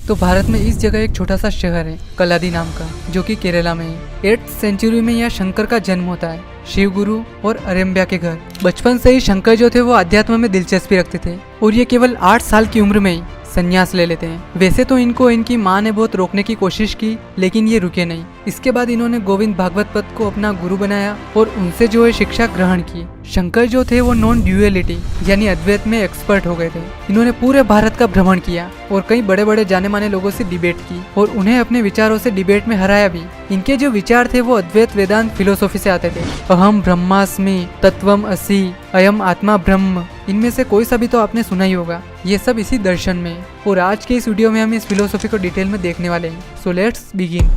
तो भारत में इस जगह एक छोटा सा शहर है कलादी नाम का, जो कि केरला में है। 8th सेंचुरी में यहाँ शंकर का जन्म होता है, शिव गुरु और अरेम्ब्या के घर। बचपन से ही शंकर जो थे वो अध्यात्म में दिलचस्पी रखते थे और ये केवल 8 साल की उम्र में ही संन्यास ले लेते हैं। वैसे तो इनको इनकी माँ ने बहुत रोकने की कोशिश की, लेकिन ये रुके नहीं। इसके बाद इन्होंने गोविंद भागवत पद को अपना गुरु बनाया और उनसे जो है शिक्षा ग्रहण की। शंकर जो थे वो नॉन ड्यूअलिटी यानी अद्वैत में एक्सपर्ट हो गए थे। इन्होंने पूरे भारत का भ्रमण किया और कई बड़े बड़े जाने माने लोगों से डिबेट की और उन्हें अपने विचारों से डिबेट में हराया भी। इनके जो विचार थे वो अद्वैत वेदांत फिलोसॉफी से आते थे। अहम ब्रह्मास्मि, तत्वम असि, अयम आत्मा ब्रह्म, इनमें से कोई सा भी तो आपने सुना ही होगा। ये सब इसी दर्शन में है और आज के इस वीडियो में हम इस फिलोसॉफी को डिटेल में देखने वाले हैं। So let's begin.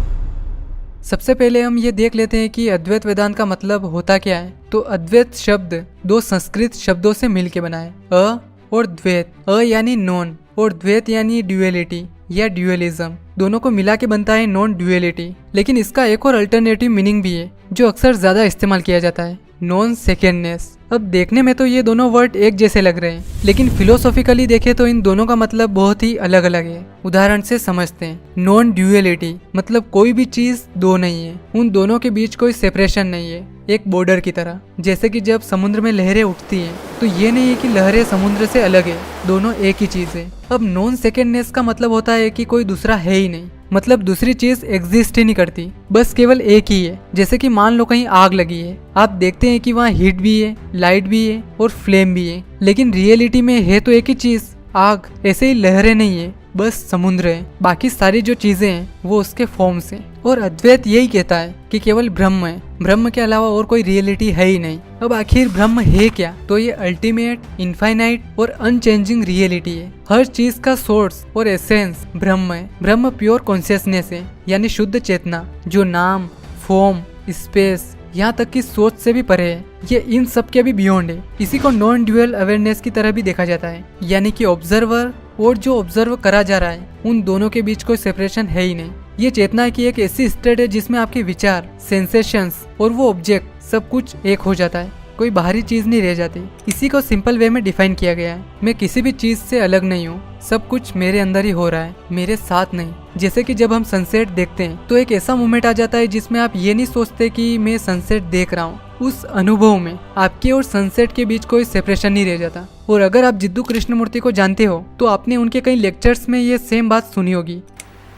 सबसे पहले हम ये देख लेते हैं कि अद्वैत वेदांत का मतलब होता क्या है। तो अद्वैत शब्द 2 संस्कृत शब्दों से मिलके बना है, अ और द्वैत। अ यानी नॉन और द्वैत यानी ड्यूअलिटी या ड्यूअलिज्म। दोनों को मिला के बनता है नॉन ड्यूअलिटी। लेकिन इसका एक और अल्टरनेटिव मीनिंग भी है जो अक्सर ज्यादा इस्तेमाल किया जाता है, नॉन सेकेंडनेस। अब देखने में तो ये दोनों वर्ड एक जैसे लग रहे हैं, लेकिन फिलोसॉफिकली देखें तो इन दोनों का मतलब बहुत ही अलग अलग है। उदाहरण से समझते हैं। नॉन ड्यूअलिटी मतलब कोई भी चीज दो नहीं है, उन दोनों के बीच कोई सेपरेशन नहीं है, एक बॉर्डर की तरह। जैसे कि जब समुद्र में लहरें उठती हैं तो ये नहीं है कि लहरें समुद्र से अलग है, दोनों एक ही चीज है। अब नॉन सेकेंडनेस का मतलब होता है कि कोई दूसरा है ही नहीं, मतलब दूसरी चीज एग्जिस्ट ही नहीं करती, बस केवल एक ही है। जैसे कि मान लो कहीं आग लगी है, आप देखते हैं कि वहाँ हीट भी है, लाइट भी है और फ्लेम भी है, लेकिन रियलिटी में है तो एक ही चीज, आग। ऐसे ही लहरें नहीं है, बस समुद्र है। बाकी सारी जो चीजें हैं वो उसके फॉर्म्स हैं। और अद्वैत यही कहता है कि केवल ब्रह्म है, ब्रह्म के अलावा और कोई रियलिटी है ही नहीं। अब आखिर ब्रह्म है क्या? तो ये अल्टीमेट, इनफाइनाइट और अनचेंजिंग रियलिटी है। हर चीज का सोर्स और एसेंस ब्रह्म है। ब्रह्म प्योर कॉन्शियसनेस है, यानी शुद्ध चेतना, जो नाम, फॉर्म, स्पेस, यहाँ तक कि सोच से भी परे है। ये इन सब के भी बियॉन्ड है। इसी को नॉन ड्यूअल अवेयरनेस की तरह भी देखा जाता है, यानी कि ऑब्जर्वर और जो ऑब्जर्व करा जा रहा है उन दोनों के बीच कोई सेपरेशन है ही नहीं। ये चेतना की एक ऐसी स्टेट है जिसमें आपके विचार, सेंसेशंस और वो ऑब्जेक्ट सब कुछ एक हो जाता है, कोई बाहरी चीज नहीं रह जाती। इसी को सिंपल वे में डिफाइन किया गया है। मैं किसी भी चीज से अलग नहीं हूँ, सब कुछ मेरे अंदर ही हो रहा है, मेरे साथ नहीं। जैसे कि जब हम सनसेट देखते हैं तो एक ऐसा मोमेंट आ जाता है जिसमें आप ये नहीं सोचते कि मैं सनसेट देख रहा हूँ। उस अनुभव में आपके और सनसेट के बीच कोई सेपरेशन नहीं रह जाता। और अगर आप जिद्दू कृष्णमूर्ति को जानते हो तो आपने उनके कई लेक्चर्स में ये सेम बात सुनी होगी।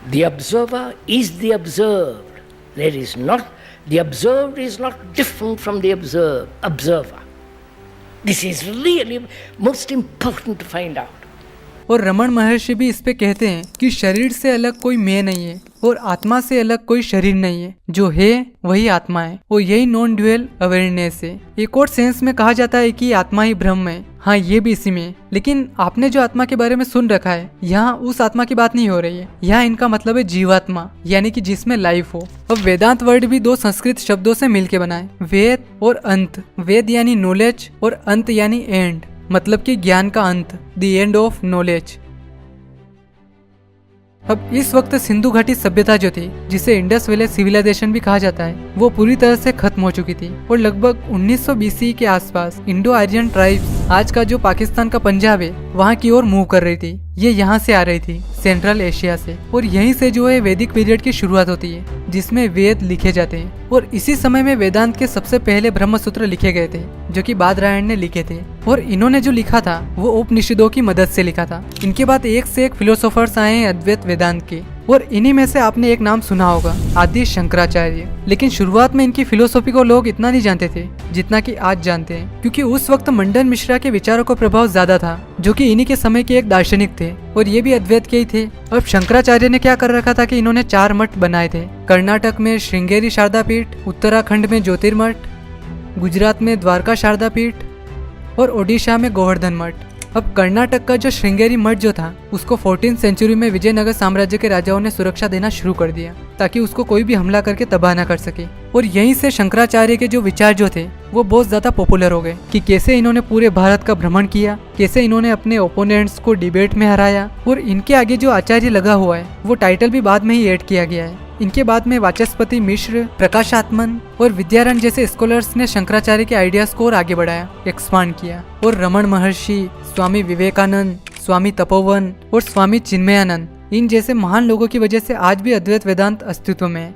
The observer is the observed. There is not, the observed is not different from the observer. This is really most important to find out. और रमन महर्षि भी इस पे कहते हैं कि शरीर से अलग कोई मैं नहीं है और आत्मा से अलग कोई शरीर नहीं है, जो है वही आत्मा है और यही नॉन ड्यूअल अवेयरनेस है। एक और सेंस में कहा जाता है कि आत्मा ही ब्रह्म है। हाँ, ये भी इसी में है, लेकिन आपने जो आत्मा के बारे में सुन रखा है, यहाँ उस आत्मा की बात नहीं हो रही है। यहाँ इनका मतलब है जीवात्मा, यानी कि जिसमें लाइफ हो। अब वेदांत वर्ड भी 2 संस्कृत शब्दों से मिलके बना है, वेद और अंत। वेद यानी नॉलेज और अंत यानी एंड, मतलब कि ज्ञान का अंत, द एंड ऑफ नॉलेज। अब इस वक्त सिंधु घाटी सभ्यता जो थी, जिसे इंडस वैली सिविलाइजेशन भी कहा जाता है, वो पूरी तरह से खत्म हो चुकी थी और लगभग 1900 BC के आसपास इंडो आर्यन ट्राइब्स, आज का जो पाकिस्तान का पंजाब है, वहाँ की ओर मूव कर रही थी। ये यहाँ से आ रही थी, सेंट्रल एशिया से, और यहीं से जो है वैदिक पीरियड की शुरुआत होती है, जिसमें वेद लिखे जाते हैं। और इसी समय में वेदांत के सबसे पहले ब्रह्म सूत्र लिखे गए थे, जो कि बादरायण ने लिखे थे। और इन्होंने जो लिखा था वो उपनिषदों की मदद से लिखा था। इनके बाद एक से एक फिलोसोफर्स आए हैं अद्वैत वेदांत के, और इन्हीं में से आपने एक नाम सुना होगा, आदि शंकराचार्य। लेकिन शुरुआत में इनकी फिलोसॉफी को लोग इतना नहीं जानते थे जितना कि आज जानते हैं, क्योंकि उस वक्त मंडन मिश्रा के विचारों का प्रभाव ज्यादा था, जो कि इन्हीं के समय के एक दार्शनिक थे और ये भी अद्वैत के ही थे। अब शंकराचार्य ने क्या कर रखा था कि इन्होंने 4 मठ बनाए थे। कर्नाटक में श्रृंगेरी शारदा पीठ, उत्तराखंड में ज्योतिर्मठ, गुजरात में द्वारका शारदा पीठ और ओडिशा में गोवर्धन मठ। अब कर्नाटक का जो श्रृंगेरी मठ जो था, उसको 14th सेंचुरी में विजयनगर साम्राज्य के राजाओं ने सुरक्षा देना शुरू कर दिया, ताकि उसको कोई भी हमला करके तबाह न कर सके। और यहीं से शंकराचार्य के जो विचार जो थे वो बहुत ज्यादा पॉपुलर हो गए, कि कैसे इन्होंने पूरे भारत का भ्रमण किया, कैसे इन्होंने अपने ओपोनेंट्स को डिबेट में हराया। और इनके आगे जो आचार्य लगा हुआ है वो टाइटल भी बाद में ही ऐड किया गया है। इनके बाद में वाचस्पति मिश्र, प्रकाशात्मन और विद्यारण्य जैसे स्कॉलर्स ने शंकराचार्य के आइडियाज को और आगे बढ़ाया, एक्सपांड किया। और रमन महर्षि, स्वामी विवेकानंद, स्वामी तपोवन और स्वामी चिन्मयानंद, इन जैसे महान लोगों की वजह से आज भी अद्वैत वेदांत अस्तित्व में है।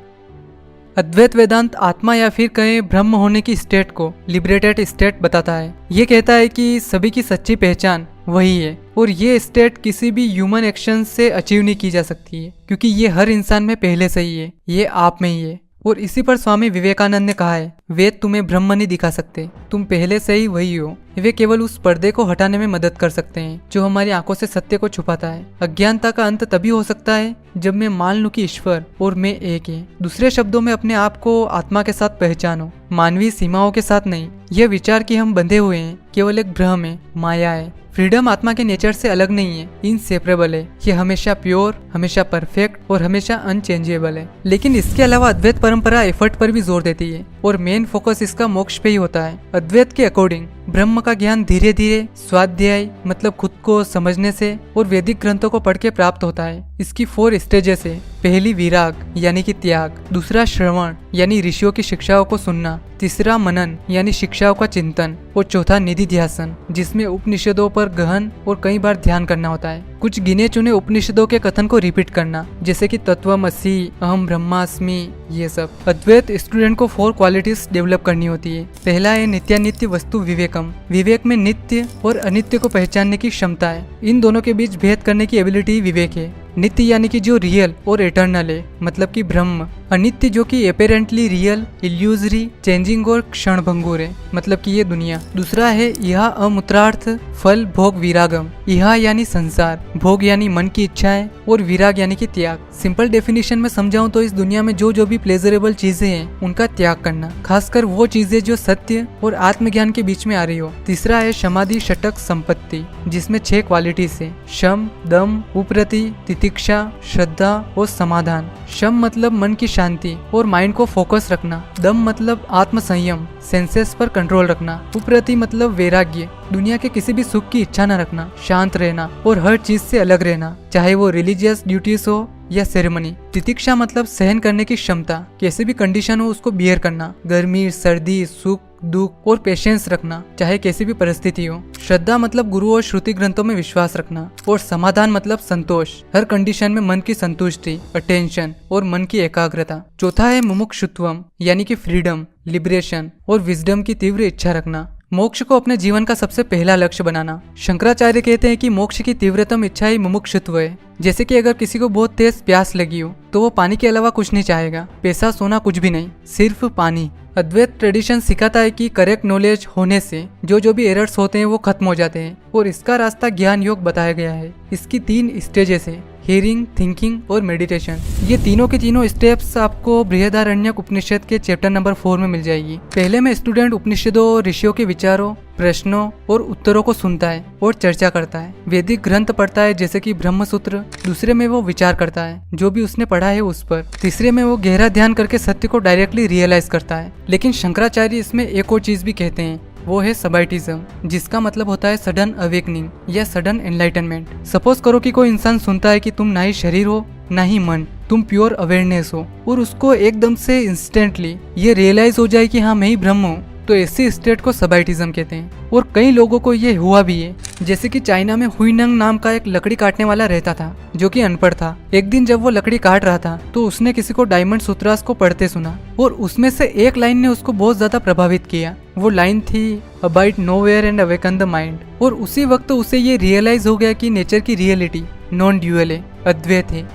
अद्वैत वेदांत आत्मा या फिर कहें ब्रह्म होने की स्टेट को लिबरेटेड स्टेट बताता है। ये कहता है कि सभी की सच्ची पहचान वही है और ये स्टेट किसी भी ह्यूमन एक्शन से अचीव नहीं की जा सकती है, क्योंकि ये हर इंसान में पहले से ही है, ये आप में ही है। और इसी पर स्वामी विवेकानंद ने कहा है, वेद तुम्हें ब्रह्म नहीं दिखा सकते, तुम पहले से ही वही हो। वे केवल उस पर्दे को हटाने में मदद कर सकते हैं जो हमारी आंखों से सत्य को छुपाता है। अज्ञानता का अंत तभी हो सकता है जब मैं मान लूं कि ईश्वर और मैं एक है। दूसरे शब्दों में अपने आप को आत्मा के साथ पहचानो, मानवीय सीमाओं के साथ नहीं। यह विचार कि हम बंधे हुए हैं केवल एक भ्रम है, माया है। फ्रीडम आत्मा के नेचर से अलग नहीं है, इनसेपरेबल है। ये हमेशा प्योर, हमेशा परफेक्ट और हमेशा अनचेंजेबल है। लेकिन इसके अलावा अद्वैत परंपरा एफर्ट पर भी जोर देती है और मेन फोकस इसका मोक्ष पे ही होता है। अद्वैत के अकॉर्डिंग ब्रह्म का ज्ञान धीरे धीरे स्वाध्याय मतलब खुद को समझने से और वैदिक ग्रंथों को पढ़ के प्राप्त होता है। इसकी 4 स्टेजेस है। पहली विराग यानी कि त्याग, दूसरा श्रवण यानी ऋषियों की शिक्षाओं को सुनना, तीसरा मनन यानी शिक्षाओं का चिंतन और चौथा निधिध्यासन जिसमें उपनिषदों पर गहन और कई बार ध्यान करना होता है। कुछ गिने चुने उपनिषदों के कथन को रिपीट करना, जैसे कि तत्वमसि, अहम ब्रह्मास्मि, ये सब। अद्वैत स्टूडेंट को 4 क्वालिटीज डेवलप करनी होती है। पहला है नित्यानित्य वस्तु विवेकम। विवेक में नित्य और अनित्य को पहचानने की क्षमता है। इन दोनों के बीच भेद करने की एबिलिटी विवेक है। नित्य यानी कि जो रियल और एटर्नल है, मतलब कि ब्रह्म। अनित्य जो कि अपेरेंटली रियल, इल्यूजरी, चेंजिंग और क्षणभंगुर है, मतलब कि ये दुनिया। दूसरा है यह अमूत्रार्थ फल भोग विरागम। यह यानी संसार, भोग यानी मन की इच्छाएं और विराग यानी कि त्याग। सिंपल डेफिनेशन में समझाऊं तो इस दुनिया में जो भी प्लेजरेबल चीजें हैं उनका त्याग करना, खासकर वो चीजें जो सत्य और आत्मज्ञान के बीच में आ रही हो। तीसरा है समाधि षटक संपत्ति, जिसमें 6 क्वालिटीज है। शम, दम, उपरति, तितिक्षा, श्रद्धा और समाधान। शम मतलब मन की शांति और माइंड को फोकस रखना। दम मतलब आत्म संयम, सेंसेस पर कंट्रोल रखना। उपरति मतलब वैराग्य, दुनिया के किसी भी सुख की इच्छा न रखना, शांत रहना और हर चीज से अलग रहना, चाहे वो रिलीजियस ड्यूटीज हो या सेरेमनी। तितिक्षा मतलब सहन करने की क्षमता, कैसे भी कंडीशन हो उसको बियर करना, गर्मी, सर्दी, सुख, दुख और पेशेंस रखना, चाहे कैसी भी परिस्थिति हो। श्रद्धा मतलब गुरु और श्रुति ग्रंथों में विश्वास रखना और समाधान मतलब संतोष, हर कंडीशन में मन की संतुष्टि, अटेंशन और मन की एकाग्रता। चौथा है मुमुक्षुत्वम यानी कि फ्रीडम, लिबरेशन और विजडम की तीव्र इच्छा रखना। मोक्ष को अपने जीवन का सबसे पहला लक्ष्य बनाना। शंकराचार्य कहते हैं कि मोक्ष की तीव्रतम इच्छा ही मुमुक्षुत्व है। जैसे कि अगर किसी को बहुत तेज प्यास लगी हो तो वो पानी के अलावा कुछ नहीं चाहेगा, पैसा सोना कुछ भी नहीं, सिर्फ पानी। अद्वैत ट्रेडिशन सिखाता है कि करेक्ट नॉलेज होने से जो भी एरर्स होते हैं वो खत्म हो जाते हैं और इसका रास्ता ज्ञान योग बताया गया है। इसकी 3 स्टेजेस है, हियरिंग, थिंकिंग और मेडिटेशन। ये तीनों के तीनों स्टेप्स आपको बृहदारण्यक उपनिषद के चैप्टर नंबर 4 में मिल जाएगी। पहले में स्टूडेंट उपनिषदों और ऋषियों के विचारों, प्रश्नों और उत्तरों को सुनता है और चर्चा करता है। वैदिक ग्रंथ पढ़ता है जैसे कि ब्रह्मसूत्र। दूसरे में वो विचार करता है जो भी उसने पढ़ा है उस पर। तीसरे में वो गहरा ध्यान करके सत्य को डायरेक्टली रियलाइज करता है। लेकिन शंकराचार्य इसमें एक और चीज भी कहते हैं, वो है सबैटिज्म, जिसका मतलब होता है सडन अवेकनिंग या सडन एनलाइटनमेंट। सपोज करो कि कोई इंसान सुनता है कि तुम ना ही शरीर हो ना ही मन, तुम प्योर अवेयरनेस हो, और उसको एकदम से इंस्टेंटली ये रियलाइज हो जाए कि हाँ मैं ही ब्रह्म हूँ, तो ऐसी स्टेट को सबैटिज्म कहते हैं। और कई लोगों को ये हुआ भी है। जैसे कि चाइना में हुईनंग नाम का एक लकड़ी काटने वाला रहता था जो कि अनपढ़ था। एक दिन जब वो लकड़ी काट रहा था तो उसने किसी को डायमंड सूत्रास को पढ़ते सुना और उसमें से एक लाइन ने उसको बहुत ज्यादा प्रभावित किया। वो लाइन थी abide nowhere and awaken the mind. और उसी वक्त उसे ये रियलाइज हो गया कि नेचर की रियलिटी नॉन ड्यूअल है, अद्वैत है।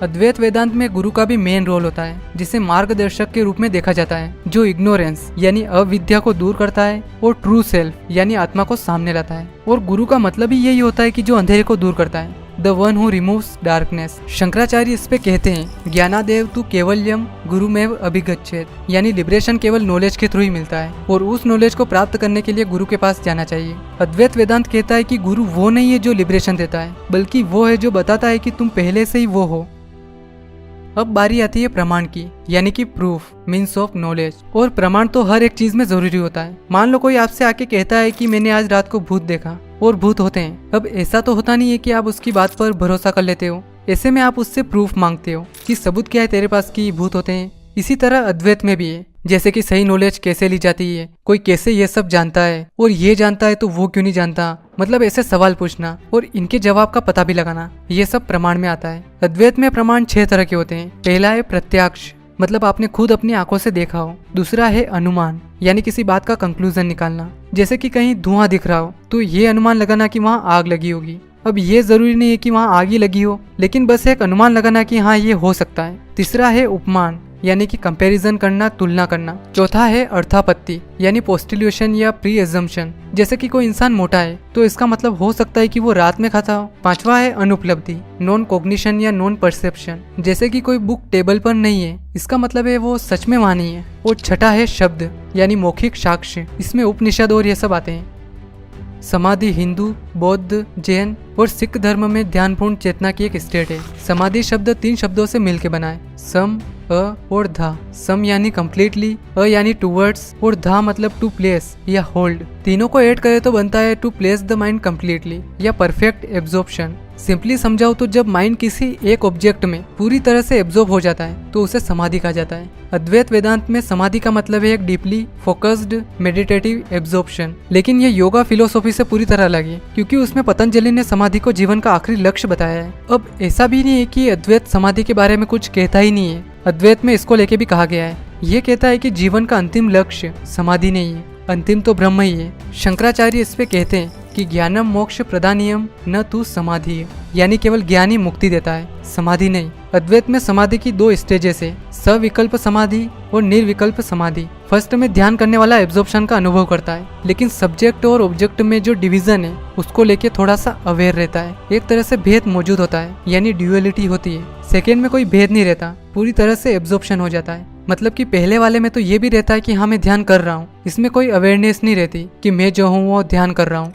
अद्वैत वेदांत में गुरु का भी मेन रोल होता है, जिसे मार्गदर्शक के रूप में देखा जाता है, जो इग्नोरेंस यानी अविद्या को दूर करता है और ट्रू सेल्फ यानी आत्मा को सामने लाता है। और गुरु का मतलब ही यही होता है कि जो अंधेरे को दूर करता है, the one who removes darkness. Shankaracharya इस पे कहते हैं, ज्ञानादेव तू केवल्यम गुरुमेव अभिगच्छेत, यानी लिबरेशन केवल नॉलेज के थ्रू ही मिलता है और उस नॉलेज को प्राप्त करने के लिए गुरु के पास जाना चाहिए। अद्वैत वेदांत कहता है कि गुरु वो नहीं है जो लिबरेशन देता है, बल्कि वो है जो बताता है कि तुम पहले से ही वो हो। अब बारी आती है प्रमाण की, यानी कि प्रूफ, मीन्स ऑफ नॉलेज। और प्रमाण तो हर एक चीज में जरूरी होता है। मान लो कोई आपसे आके कहता है कि मैंने आज रात को भूत देखा, और भूत होते हैं। अब ऐसा तो होता नहीं है कि आप उसकी बात पर भरोसा कर लेते हो। ऐसे में आप उससे प्रूफ मांगते हो कि सबूत क्या है तेरे पास कि भूत होते हैं। इसी तरह अद्वैत में भी है, जैसे कि सही नॉलेज कैसे ली जाती है, कोई कैसे ये सब जानता है, और ये जानता है तो वो क्यों नहीं जानता, मतलब ऐसे सवाल पूछना और इनके जवाब का पता भी लगाना, ये सब प्रमाण में आता है। अद्वैत में प्रमाण 6 तरह के होते हैं। पहला है प्रत्यक्ष, मतलब आपने खुद अपनी आंखों से देखा हो। दूसरा है अनुमान, यानी किसी बात का कंक्लूजन निकालना, जैसे कि कहीं धुआं दिख रहा हो तो ये अनुमान लगाना कि वहाँ आग लगी होगी। अब ये जरूरी नहीं है कि वहाँ आग ही लगी हो, लेकिन बस एक अनुमान लगाना कि हाँ ये हो सकता है। तीसरा है उपमान, यानी कि कंपैरिजन करना, तुलना करना। चौथा है अर्थापत्ति, यानी पोस्टिल्यूशन या प्री एजम्पशन, जैसे कि कोई इंसान मोटा है तो इसका मतलब हो सकता है कि वो रात में खाता हो। पांचवा है अनुपलब्धि, नॉन कॉग्निशन या नॉन परसेप्शन, जैसे कि कोई बुक टेबल पर नहीं है, इसका मतलब है वो सच में वहाँ नहीं है। और छठा है शब्द, यानी मौखिक साक्ष्य, इसमें उपनिषद और ये सब आते हैं। समाधि हिंदू, बौद्ध, जैन और सिख धर्म में ध्यानपूर्ण चेतना की एक स्टेट है। समाधि शब्द 3 शब्दों से मिलकर बना है, सम, अ और धा। सम यानी कम्प्लीटली, अ यानी टूवर्ड्स और धा मतलब टू प्लेस या होल्ड। तीनों को ऐड करे तो बनता है to place the mind completely या परफेक्ट एब्जॉर्प्शन। सिंपली समझाओ तो जब माइंड किसी एक ऑब्जेक्ट में पूरी तरह से एब्जॉर्ब हो जाता है तो उसे समाधि कहा जाता है। अद्वैत वेदांत में समाधि का मतलब है एक डीपली फोकस्ड मेडिटेटिव एब्जॉर्प्शन, लेकिन ये योगा फिलोसॉफी से पूरी तरह अलग है, क्योंकि उसमें पतंजलि ने समाधि को जीवन का आखिरी लक्ष्य बताया है। अब ऐसा भी नहीं है कि अद्वैत समाधि के बारे में कुछ कहता ही नहीं है, अद्वैत में इसको लेके भी कहा गया है। ये कहता है कि जीवन का अंतिम लक्ष्य समाधि नहीं है, अंतिम तो ब्रह्म ही है। शंकराचार्य इस पे कहते हैं कि ज्ञानम मोक्ष प्रदानियम न तू समाधि, यानी केवल ज्ञान ही मुक्ति देता है, समाधि नहीं। अद्वैत में समाधि की 2 स्टेजेस है, सविकल्प समाधि और निर्विकल्प समाधि। फर्स्ट में ध्यान करने वाला एब्जॉर्प्शन का अनुभव करता है, लेकिन सब्जेक्ट और ऑब्जेक्ट में जो डिवीजन है उसको लेके थोड़ा सा अवेयर रहता है। एक तरह से भेद मौजूद होता है, यानी ड्यूअलिटी होती है। सेकेंड में कोई भेद नहीं रहता, पूरी तरह से एब्जॉर्प्शन हो जाता है। मतलब कि पहले वाले में तो ये भी रहता है कि हाँ मैं ध्यान कर रहा हूँ, इसमें कोई अवेयरनेस नहीं रहती कि मैं जो हूँ वो ध्यान कर रहा हूँ।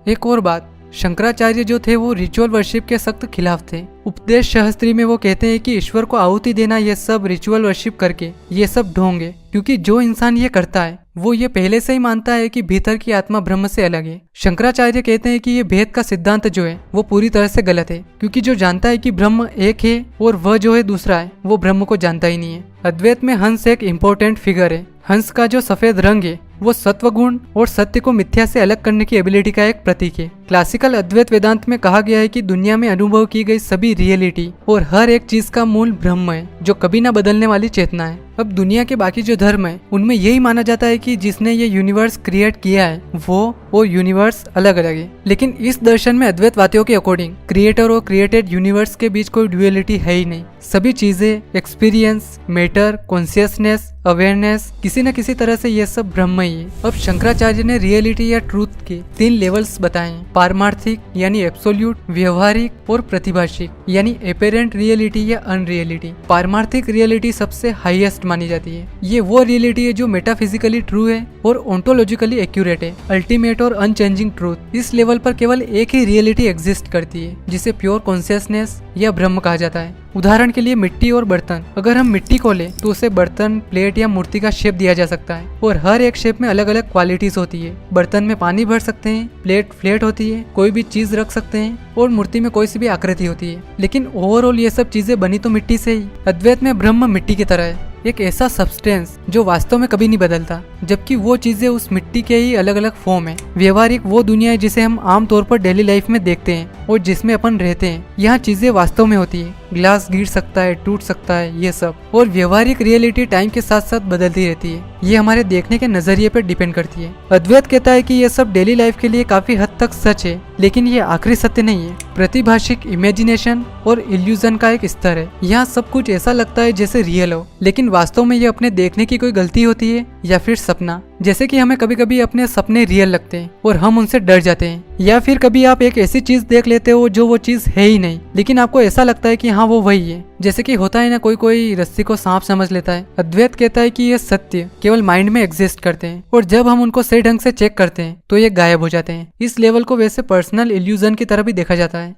एक और बात, शंकराचार्य जो थे वो रिचुअल वर्शिप के सख्त खिलाफ थे। उपदेश शास्त्री में वो कहते हैं कि ईश्वर को आहुति देना ये सब रिचुअल वर्शिप करके ये सब ढोंग है, क्योंकि जो इंसान ये करता है वो ये पहले से ही मानता है कि भीतर की आत्मा ब्रह्म से अलग है। शंकराचार्य कहते हैं कि ये भेद का सिद्धांत जो है वो पूरी तरह से गलत है, क्योंकि जो जानता है कि ब्रह्म एक है और वह जो है दूसरा है, वो ब्रह्म को जानता ही नहीं है। अद्वैत में हंस एक इम्पोर्टेंट फिगर है। हंस का जो सफेद रंग है वो सत्व गुण और सत्य को मिथ्या से अलग करने की एबिलिटी का एक प्रतीक है। क्लासिकल अद्वैत वेदांत में कहा गया है कि दुनिया में अनुभव की गई सभी रियलिटी और हर एक चीज का मूल ब्रह्म है, जो कभी ना बदलने वाली चेतना है। अब दुनिया के बाकी जो धर्म है उनमें यही माना जाता है कि जिसने ये यूनिवर्स क्रिएट किया है वो यूनिवर्स अलग अलग है, लेकिन इस दर्शन में अद्वैतवादियों के अकॉर्डिंग क्रिएटर और क्रिएटेड यूनिवर्स के बीच कोई ड्यूअलिटी है ही नहीं। सभी चीजें, एक्सपीरियंस, मैटर, कॉन्शियसनेस, अवेयरनेस, किसी न किसी तरह से ये सब ब्रह्म ही है। अब शंकराचार्य ने रियलिटी या ट्रूथ के 3 लेवल्स बताए हैं, पारमार्थिक यानी एब्सोल्यूट, व्यवहारिक और प्रतिभाषिक यानी एपेरेंट रियलिटी या अनरियलिटी। पारमार्थिक रियलिटी सबसे हाईएस्ट मानी जाती है। ये वो रियलिटी है जो मेटाफिजिकली ट्रू है और ओंटोलॉजिकली एक्यूरेट है, अल्टीमेट और अनचेंजिंग ट्रूथ। इस लेवल पर केवल एक ही रियलिटी एग्जिस्ट करती है, जिसे प्योर कॉन्शियसनेस या ब्रह्म कहा जाता है। उदाहरण के लिए मिट्टी और बर्तन, अगर हम मिट्टी को लें तो उसे बर्तन, प्लेट या मूर्ति का शेप दिया जा सकता है, और हर एक शेप में अलग अलग क्वालिटीज होती है। बर्तन में पानी भर सकते हैं, प्लेट फ्लैट होती है, कोई भी चीज रख सकते हैं, और मूर्ति में कोई सी भी आकृति होती है, लेकिन ओवरऑल ये सब चीजें बनी तो मिट्टी से ही। अद्वैत में ब्रह्म मिट्टी की तरह है, एक ऐसा सब्सटेंस जो वास्तव में कभी नहीं बदलता, जबकि वो चीजें उस मिट्टी के ही अलग अलग फॉर्म है। व्यवहारिक वो दुनिया है जिसे हम आमतौर पर डेली लाइफ में देखते हैं और जिसमें अपन रहते हैं। यहाँ चीजें वास्तव में होती है, ग्लास गिर सकता है, टूट सकता है, ये सब। और व्यवहारिक रियलिटी टाइम के साथ साथ बदलती रहती है, ये हमारे देखने के नजरिए पर डिपेंड करती है। अद्वैत कहता है कि ये सब डेली लाइफ के लिए काफी हद तक सच है, लेकिन ये आखिरी सत्य नहीं है। प्रतिभाषिक इमेजिनेशन और इल्यूजन का एक स्तर है। यहाँ सब कुछ ऐसा लगता है जैसे रियल हो, लेकिन वास्तव में ये अपने देखने की कोई गलती होती है या फिर सपना। जैसे कि हमें कभी कभी अपने सपने रियल लगते हैं और हम उनसे डर जाते हैं, या फिर कभी आप एक ऐसी चीज देख लेते हो जो वो चीज है ही नहीं, लेकिन आपको ऐसा लगता है कि हाँ वो वही है। जैसे कि होता है ना, कोई रस्सी को सांप समझ लेता है। अद्वैत कहता है कि ये सत्य केवल माइंड में एग्जिस्ट करते हैं, और जब हम उनको सही ढंग से चेक करते हैं तो ये गायब हो जाते हैं। इस लेवल को वैसे पर्सनल इल्यूजन की तरह भी देखा जाता है।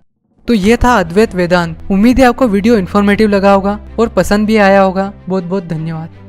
तो ये था अद्वैत वेदांत। उम्मीद है आपको वीडियो इन्फॉर्मेटिव लगा होगा और पसंद भी आया होगा। बहुत बहुत धन्यवाद।